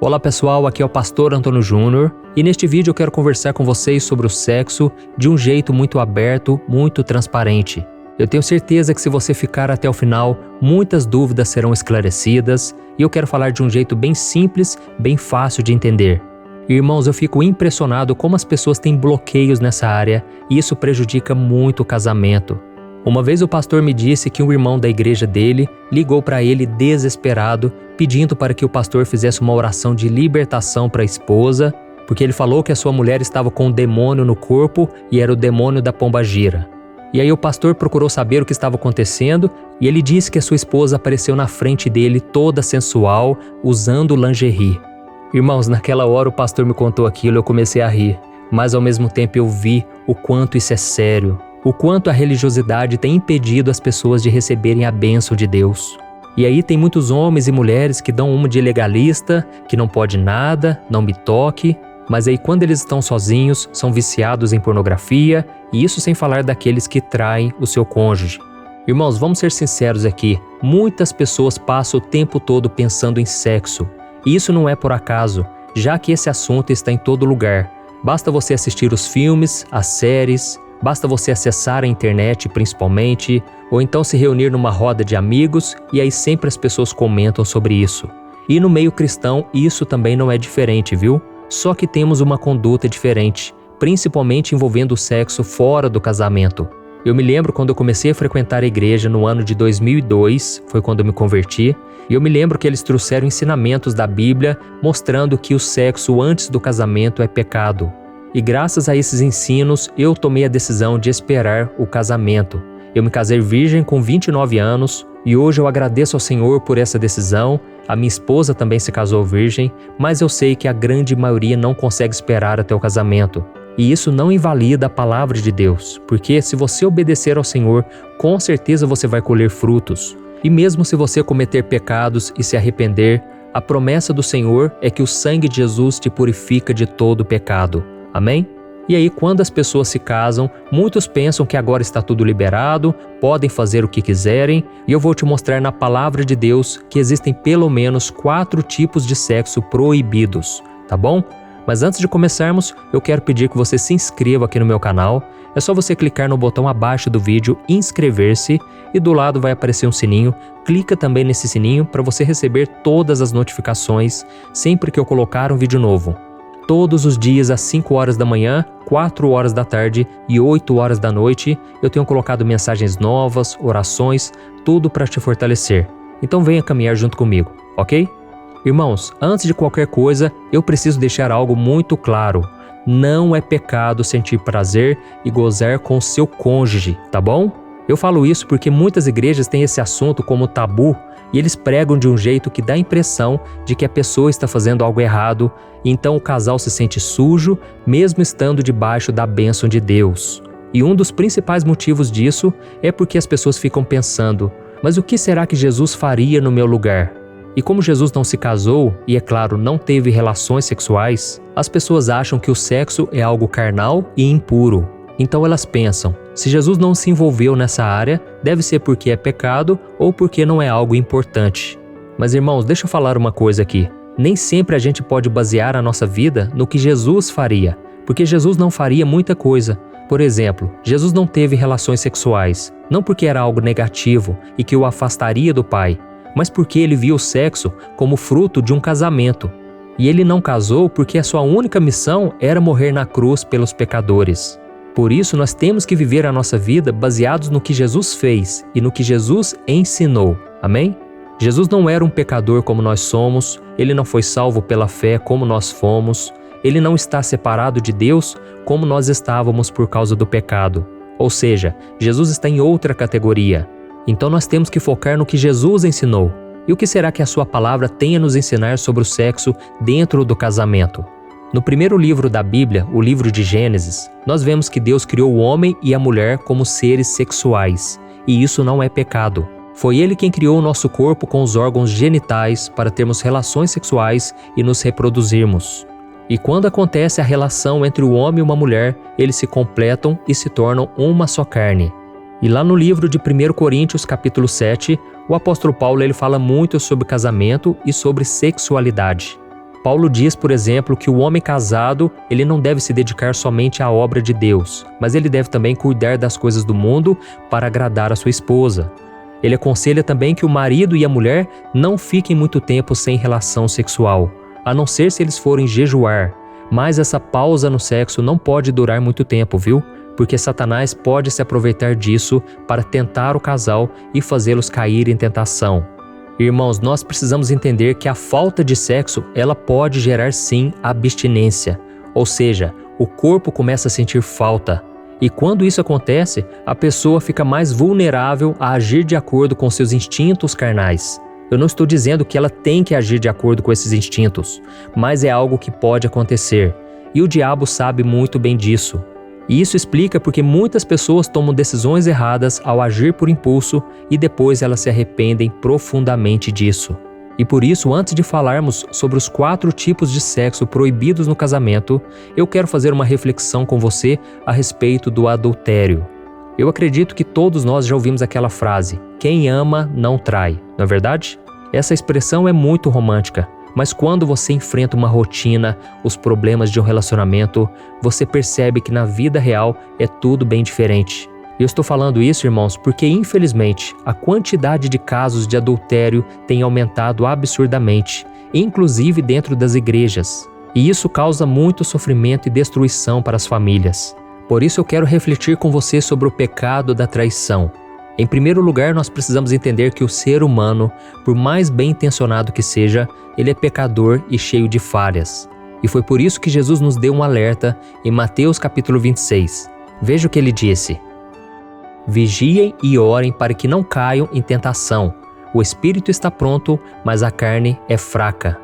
Olá pessoal, aqui é o Pastor Antônio Júnior e neste vídeo eu quero conversar com vocês sobre o sexo de um jeito muito aberto, muito transparente. Eu tenho certeza que se você ficar até o final, muitas dúvidas serão esclarecidas e eu quero falar de um jeito bem simples, bem fácil de entender. Irmãos, eu fico impressionado como as pessoas têm bloqueios nessa área e isso prejudica muito o casamento. Uma vez o pastor me disse que um irmão da igreja dele ligou para ele desesperado, pedindo para que o pastor fizesse uma oração de libertação para a esposa, porque ele falou que a sua mulher estava com um demônio no corpo e era o demônio da pombagira. E aí o pastor procurou saber o que estava acontecendo e ele disse que a sua esposa apareceu na frente dele toda sensual, usando lingerie. Irmãos, naquela hora o pastor me contou aquilo e eu comecei a rir, mas ao mesmo tempo eu vi o quanto isso é sério. O quanto a religiosidade tem impedido as pessoas de receberem a bênção de Deus. E aí tem muitos homens e mulheres que dão uma de legalista, que não pode nada, não me toque, mas aí quando eles estão sozinhos, são viciados em pornografia, e isso sem falar daqueles que traem o seu cônjuge. Irmãos, vamos ser sinceros aqui, muitas pessoas passam o tempo todo pensando em sexo, e isso não é por acaso, já que esse assunto está em todo lugar. Basta você assistir os filmes, as séries, basta você acessar a internet principalmente, ou então se reunir numa roda de amigos e aí sempre as pessoas comentam sobre isso. E no meio cristão isso também não é diferente, viu? Só que temos uma conduta diferente, principalmente envolvendo o sexo fora do casamento. Eu me lembro quando eu comecei a frequentar a igreja no ano de 2002, foi quando eu me converti, e eu me lembro que eles trouxeram ensinamentos da Bíblia mostrando que o sexo antes do casamento é pecado. E graças a esses ensinos, eu tomei a decisão de esperar o casamento. Eu me casei virgem com 29 anos e hoje eu agradeço ao Senhor por essa decisão. A minha esposa também se casou virgem, mas eu sei que a grande maioria não consegue esperar até o casamento. E isso não invalida a palavra de Deus, porque se você obedecer ao Senhor, com certeza você vai colher frutos. E mesmo se você cometer pecados e se arrepender, a promessa do Senhor é que o sangue de Jesus te purifica de todo pecado. Amém? E aí, quando as pessoas se casam, muitos pensam que agora está tudo liberado, podem fazer o que quiserem, e eu vou te mostrar na palavra de Deus que existem pelo menos 4 tipos de sexo proibidos, tá bom? Mas antes de começarmos, eu quero pedir que você se inscreva aqui no meu canal. É só você clicar no botão abaixo do vídeo, inscrever-se, e do lado vai aparecer um sininho. Clica também nesse sininho para você receber todas as notificações sempre que eu colocar um vídeo novo. Todos os dias às 5 horas da manhã, 4 horas da tarde e 8 horas da noite, eu tenho colocado mensagens novas, orações, tudo para te fortalecer. Então venha caminhar junto comigo, ok? Irmãos, antes de qualquer coisa, eu preciso deixar algo muito claro. Não é pecado sentir prazer e gozar com seu cônjuge, tá bom? Eu falo isso porque muitas igrejas têm esse assunto como tabu, e eles pregam de um jeito que dá a impressão de que a pessoa está fazendo algo errado, e então o casal se sente sujo, mesmo estando debaixo da bênção de Deus. E um dos principais motivos disso é porque as pessoas ficam pensando, mas o que será que Jesus faria no meu lugar? E como Jesus não se casou e, é claro, não teve relações sexuais, as pessoas acham que o sexo é algo carnal e impuro. Então elas pensam, se Jesus não se envolveu nessa área, deve ser porque é pecado ou porque não é algo importante. Mas irmãos, deixa eu falar uma coisa aqui. Nem sempre a gente pode basear a nossa vida no que Jesus faria, porque Jesus não faria muita coisa. Por exemplo, Jesus não teve relações sexuais, não porque era algo negativo e que o afastaria do Pai, mas porque ele viu o sexo como fruto de um casamento. E ele não casou porque a sua única missão era morrer na cruz pelos pecadores. Por isso, nós temos que viver a nossa vida baseados no que Jesus fez e no que Jesus ensinou. Amém? Jesus não era um pecador como nós somos, ele não foi salvo pela fé como nós fomos, ele não está separado de Deus como nós estávamos por causa do pecado. Ou seja, Jesus está em outra categoria. Então nós temos que focar no que Jesus ensinou. E o que será que a sua palavra tem a nos ensinar sobre o sexo dentro do casamento? No primeiro livro da Bíblia, o livro de Gênesis, nós vemos que Deus criou o homem e a mulher como seres sexuais, e isso não é pecado. Foi Ele quem criou o nosso corpo com os órgãos genitais para termos relações sexuais e nos reproduzirmos. E quando acontece a relação entre o homem e uma mulher, eles se completam e se tornam uma só carne. E lá no livro de 1 Coríntios, capítulo 7, o apóstolo Paulo ele fala muito sobre casamento e sobre sexualidade. Paulo diz, por exemplo, que o homem casado, ele não deve se dedicar somente à obra de Deus, mas ele deve também cuidar das coisas do mundo para agradar a sua esposa. Ele aconselha também que o marido e a mulher não fiquem muito tempo sem relação sexual, a não ser se eles forem jejuar. Mas essa pausa no sexo não pode durar muito tempo, viu? Porque Satanás pode se aproveitar disso para tentar o casal e fazê-los cair em tentação. Irmãos, nós precisamos entender que a falta de sexo, ela pode gerar sim abstinência, ou seja, o corpo começa a sentir falta. E quando isso acontece, a pessoa fica mais vulnerável a agir de acordo com seus instintos carnais. Eu não estou dizendo que ela tem que agir de acordo com esses instintos, mas é algo que pode acontecer. E o diabo sabe muito bem disso. E isso explica porque muitas pessoas tomam decisões erradas ao agir por impulso e depois elas se arrependem profundamente disso. E por isso, antes de falarmos sobre os 4 tipos de sexo proibidos no casamento, eu quero fazer uma reflexão com você a respeito do adultério. Eu acredito que todos nós já ouvimos aquela frase, quem ama não trai, não é verdade? Essa expressão é muito romântica. Mas quando você enfrenta uma rotina, os problemas de um relacionamento, você percebe que na vida real é tudo bem diferente. Eu estou falando isso, irmãos, porque infelizmente a quantidade de casos de adultério tem aumentado absurdamente, inclusive dentro das igrejas. E isso causa muito sofrimento e destruição para as famílias. Por isso eu quero refletir com você sobre o pecado da traição. Em primeiro lugar, nós precisamos entender que o ser humano, por mais bem intencionado que seja, ele é pecador e cheio de falhas. E foi por isso que Jesus nos deu um alerta em Mateus capítulo 26. Veja o que ele disse. Vigiem e orem para que não caiam em tentação. O espírito está pronto, mas a carne é fraca.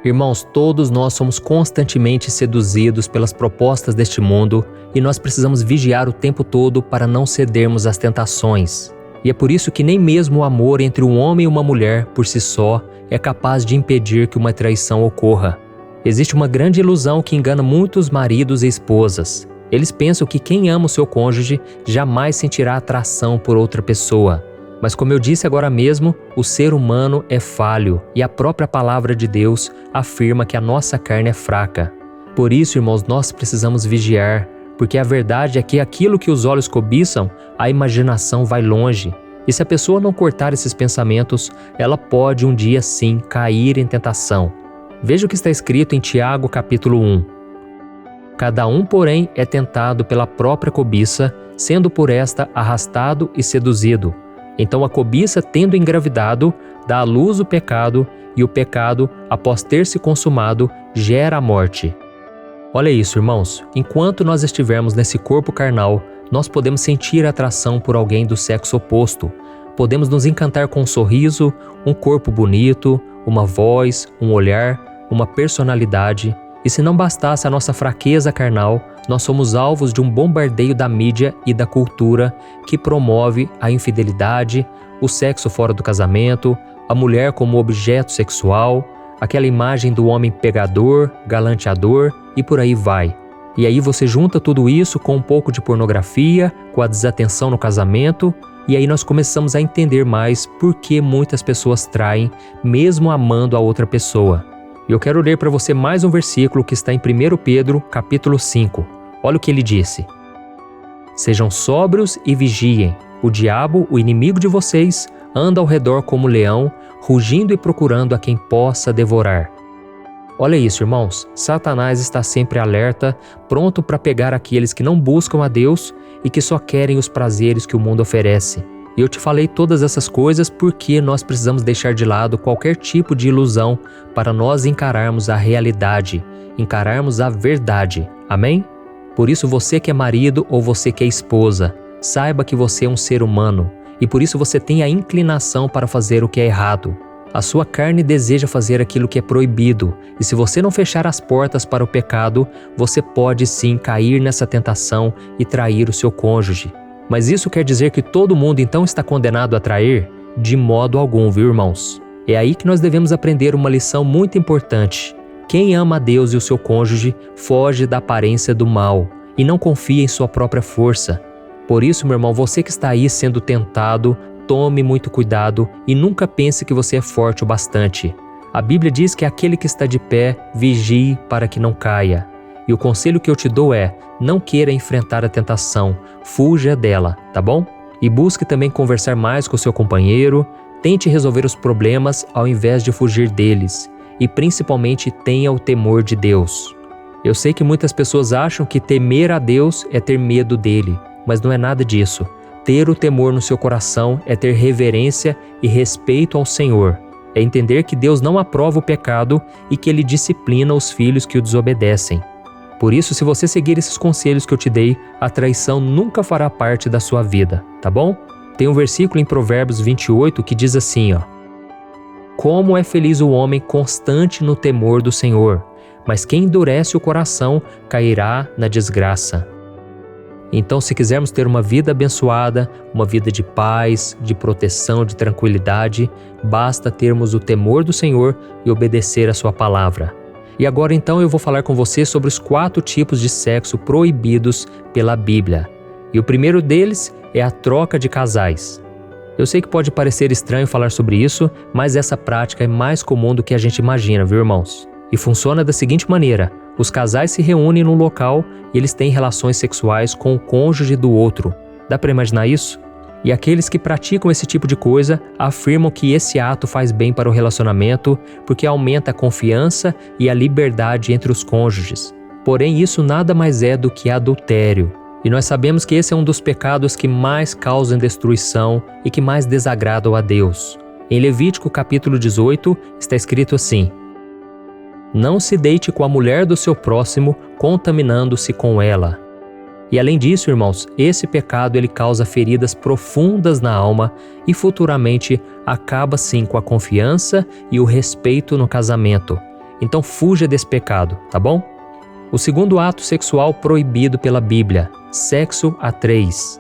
Irmãos, todos nós somos constantemente seduzidos pelas propostas deste mundo e nós precisamos vigiar o tempo todo para não cedermos às tentações. E é por isso que nem mesmo o amor entre um homem e uma mulher, por si só, é capaz de impedir que uma traição ocorra. Existe uma grande ilusão que engana muitos maridos e esposas. Eles pensam que quem ama o seu cônjuge jamais sentirá atração por outra pessoa. Mas como eu disse agora mesmo, o ser humano é falho e a própria palavra de Deus afirma que a nossa carne é fraca. Por isso, irmãos, nós precisamos vigiar, porque a verdade é que aquilo que os olhos cobiçam, a imaginação vai longe. E se a pessoa não cortar esses pensamentos, ela pode um dia sim cair em tentação. Veja o que está escrito em Tiago capítulo 1. Cada um, porém, é tentado pela própria cobiça, sendo por esta arrastado e seduzido. Então a cobiça, tendo engravidado, dá à luz o pecado, e o pecado, após ter se consumado, gera a morte. Olha isso, irmãos, enquanto nós estivermos nesse corpo carnal, nós podemos sentir atração por alguém do sexo oposto. Podemos nos encantar com um sorriso, um corpo bonito, uma voz, um olhar, uma personalidade. E se não bastasse a nossa fraqueza carnal, nós somos alvos de um bombardeio da mídia e da cultura que promove a infidelidade, o sexo fora do casamento, a mulher como objeto sexual, aquela imagem do homem pegador, galanteador e por aí vai. E aí você junta tudo isso com um pouco de pornografia, com a desatenção no casamento, e aí nós começamos a entender mais por que muitas pessoas traem, mesmo amando a outra pessoa. E eu quero ler para você mais um versículo que está em 1 Pedro, capítulo 5. Olha o que ele disse. Sejam sóbrios e vigiem. O diabo, o inimigo de vocês, anda ao redor como leão, rugindo e procurando a quem possa devorar. Olha isso, irmãos. Satanás está sempre alerta, pronto para pegar aqueles que não buscam a Deus e que só querem os prazeres que o mundo oferece. E eu te falei todas essas coisas porque nós precisamos deixar de lado qualquer tipo de ilusão para nós encararmos a realidade, encararmos a verdade. Amém? Por isso você que é marido ou você que é esposa, saiba que você é um ser humano e por isso você tem a inclinação para fazer o que é errado. A sua carne deseja fazer aquilo que é proibido e se você não fechar as portas para o pecado, você pode sim cair nessa tentação e trair o seu cônjuge. Mas isso quer dizer que todo mundo então está condenado a trair? De modo algum, viu, irmãos? É aí que nós devemos aprender uma lição muito importante. Quem ama a Deus e o seu cônjuge foge da aparência do mal e não confia em sua própria força. Por isso, meu irmão, você que está aí sendo tentado, tome muito cuidado e nunca pense que você é forte o bastante. A Bíblia diz que aquele que está de pé, vigie para que não caia. E o conselho que eu te dou é, não queira enfrentar a tentação, fuja dela, tá bom? E busque também conversar mais com o seu companheiro, tente resolver os problemas ao invés de fugir deles. E principalmente tenha o temor de Deus. Eu sei que muitas pessoas acham que temer a Deus é ter medo dele, mas não é nada disso. Ter o temor no seu coração é ter reverência e respeito ao Senhor. É entender que Deus não aprova o pecado e que Ele disciplina os filhos que o desobedecem. Por isso, se você seguir esses conselhos que eu te dei, a traição nunca fará parte da sua vida, tá bom? Tem um versículo em Provérbios 28 que diz assim, ó: Como é feliz o homem constante no temor do Senhor, mas quem endurece o coração cairá na desgraça. Então, se quisermos ter uma vida abençoada, uma vida de paz, de proteção, de tranquilidade, basta termos o temor do Senhor e obedecer a sua palavra. E agora então eu vou falar com você sobre os 4 tipos de sexo proibidos pela Bíblia. E o primeiro deles é a troca de casais. Eu sei que pode parecer estranho falar sobre isso, mas essa prática é mais comum do que a gente imagina, viu, irmãos? E funciona da seguinte maneira: os casais se reúnem num local e eles têm relações sexuais com o cônjuge do outro. Dá para imaginar isso? E aqueles que praticam esse tipo de coisa afirmam que esse ato faz bem para o relacionamento porque aumenta a confiança e a liberdade entre os cônjuges. Porém, isso nada mais é do que adultério. E nós sabemos que esse é um dos pecados que mais causam destruição e que mais desagradam a Deus. Em Levítico capítulo 18 está escrito assim: Não se deite com a mulher do seu próximo, contaminando-se com ela. E além disso, irmãos, esse pecado ele causa feridas profundas na alma e futuramente acaba sim com a confiança e o respeito no casamento. Então fuja desse pecado, tá bom? O segundo ato sexual proibido pela Bíblia, sexo a 3.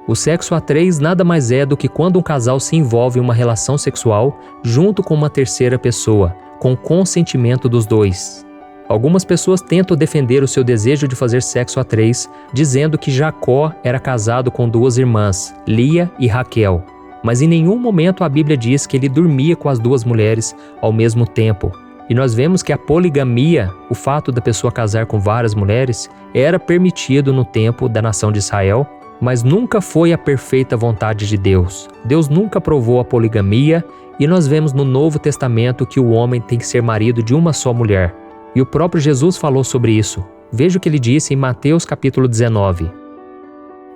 O sexo a 3 nada mais é do que quando um casal se envolve em uma relação sexual junto com uma terceira pessoa, com consentimento dos dois. Algumas pessoas tentam defender o seu desejo de fazer sexo a 3, dizendo que Jacó era casado com 2 irmãs, Lia e Raquel. Mas em nenhum momento a Bíblia diz que ele dormia com as 2 mulheres ao mesmo tempo. E nós vemos que a poligamia, o fato da pessoa casar com várias mulheres, era permitido no tempo da nação de Israel, mas nunca foi a perfeita vontade de Deus. Deus nunca aprovou a poligamia e nós vemos no Novo Testamento que o homem tem que ser marido de uma só mulher. E o próprio Jesus falou sobre isso. Veja o que ele disse em Mateus capítulo 19.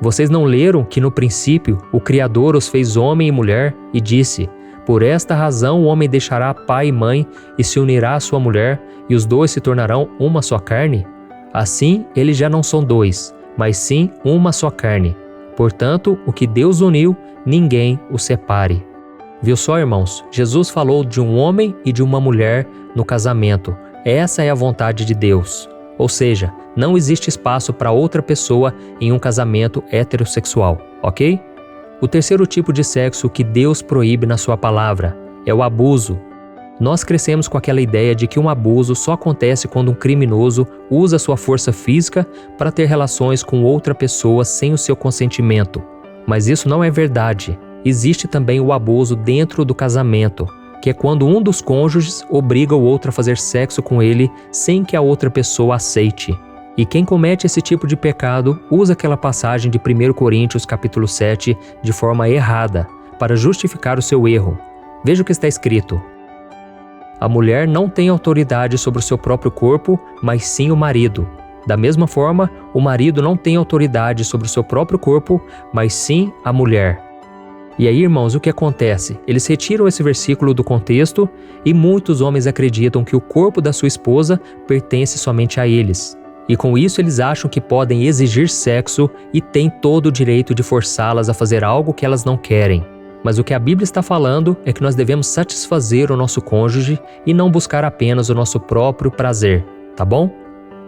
Vocês não leram que no princípio o Criador os fez homem e mulher e disse: Por esta razão o homem deixará pai e mãe e se unirá à sua mulher e os 2 se tornarão uma só carne? Assim eles já não são 2, mas sim uma só carne. Portanto, o que Deus uniu, ninguém o separe. Viu só, irmãos? Jesus falou de um homem e de uma mulher no casamento. Essa é a vontade de Deus. Ou seja, não existe espaço para outra pessoa em um casamento heterossexual, ok? O terceiro tipo de sexo que Deus proíbe na sua palavra é o abuso. Nós crescemos com aquela ideia de que um abuso só acontece quando um criminoso usa sua força física para ter relações com outra pessoa sem o seu consentimento. Mas isso não é verdade. Existe também o abuso dentro do casamento, que é quando um dos cônjuges obriga o outro a fazer sexo com ele sem que a outra pessoa aceite. E quem comete esse tipo de pecado usa aquela passagem de 1 Coríntios capítulo 7 de forma errada, para justificar o seu erro. Veja o que está escrito: A mulher não tem autoridade sobre o seu próprio corpo, mas sim o marido. Da mesma forma, o marido não tem autoridade sobre o seu próprio corpo, mas sim a mulher. E aí, irmãos, o que acontece? Eles retiram esse versículo do contexto e muitos homens acreditam que o corpo da sua esposa pertence somente a eles. E com isso eles acham que podem exigir sexo e têm todo o direito de forçá-las a fazer algo que elas não querem. Mas o que a Bíblia está falando é que nós devemos satisfazer o nosso cônjuge e não buscar apenas o nosso próprio prazer, tá bom?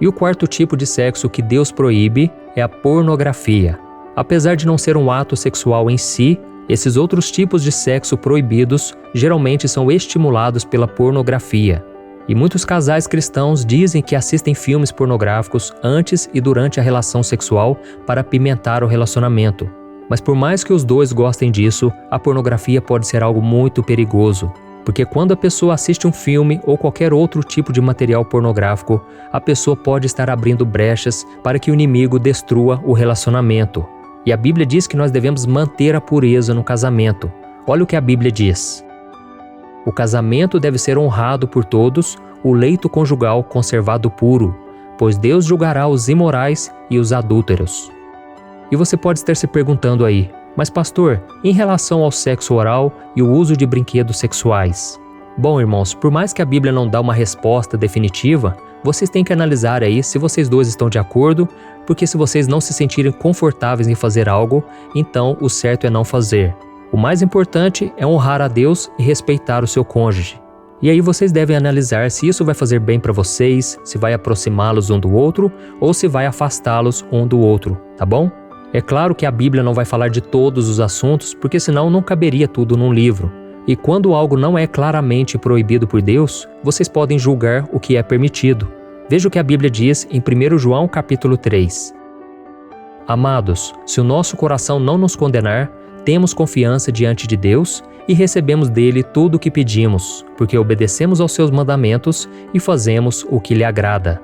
E o quarto tipo de sexo que Deus proíbe é a pornografia. Apesar de não ser um ato sexual em si, esses outros tipos de sexo proibidos geralmente são estimulados pela pornografia. E muitos casais cristãos dizem que assistem filmes pornográficos antes e durante a relação sexual para apimentar o relacionamento. Mas por mais que os dois gostem disso, a pornografia pode ser algo muito perigoso. Porque quando a pessoa assiste um filme ou qualquer outro tipo de material pornográfico, a pessoa pode estar abrindo brechas para que o inimigo destrua o relacionamento. E a Bíblia diz que nós devemos manter a pureza no casamento. Olha o que a Bíblia diz. O casamento deve ser honrado por todos, o leito conjugal conservado puro, pois Deus julgará os imorais e os adúlteros. E você pode estar se perguntando aí, mas pastor, em relação ao sexo oral e o uso de brinquedos sexuais? Bom, irmãos, por mais que a Bíblia não dá uma resposta definitiva, vocês têm que analisar aí se vocês dois estão de acordo, porque se vocês não se sentirem confortáveis em fazer algo, então o certo é não fazer. O mais importante é honrar a Deus e respeitar o seu cônjuge. E aí vocês devem analisar se isso vai fazer bem para vocês, se vai aproximá-los um do outro ou se vai afastá-los um do outro, tá bom? É claro que a Bíblia não vai falar de todos os assuntos, porque senão não caberia tudo num livro. E quando algo não é claramente proibido por Deus, vocês podem julgar o que é permitido. Veja o que a Bíblia diz em 1 João capítulo 3. Amados, se o nosso coração não nos condenar, temos confiança diante de Deus e recebemos dele tudo o que pedimos, porque obedecemos aos seus mandamentos e fazemos o que lhe agrada.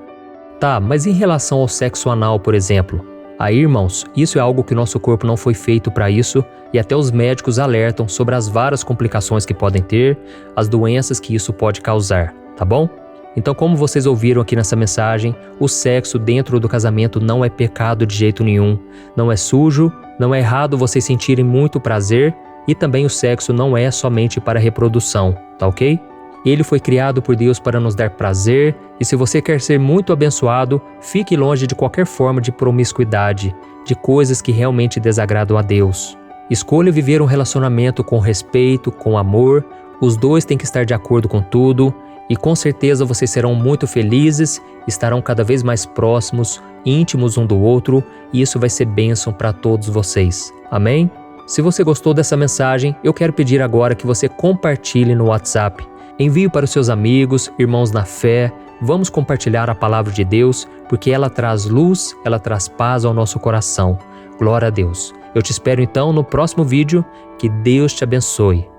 Tá, mas em relação ao sexo anal, por exemplo? Aí, irmãos, isso é algo que nosso corpo não foi feito para isso e até os médicos alertam sobre as várias complicações que podem ter, as doenças que isso pode causar, tá bom? Então, como vocês ouviram aqui nessa mensagem, o sexo dentro do casamento não é pecado de jeito nenhum, não é sujo, não é errado vocês sentirem muito prazer e também o sexo não é somente para reprodução, tá ok? Ele foi criado por Deus para nos dar prazer e se você quer ser muito abençoado, fique longe de qualquer forma de promiscuidade, de coisas que realmente desagradam a Deus. Escolha viver um relacionamento com respeito, com amor, os dois têm que estar de acordo com tudo e com certeza vocês serão muito felizes, estarão cada vez mais próximos, íntimos um do outro e isso vai ser bênção para todos vocês. Amém? Se você gostou dessa mensagem, eu quero pedir agora que você compartilhe no WhatsApp. Envie para os seus amigos, irmãos na fé, vamos compartilhar a palavra de Deus, porque ela traz luz, ela traz paz ao nosso coração. Glória a Deus. Eu te espero então no próximo vídeo, que Deus te abençoe.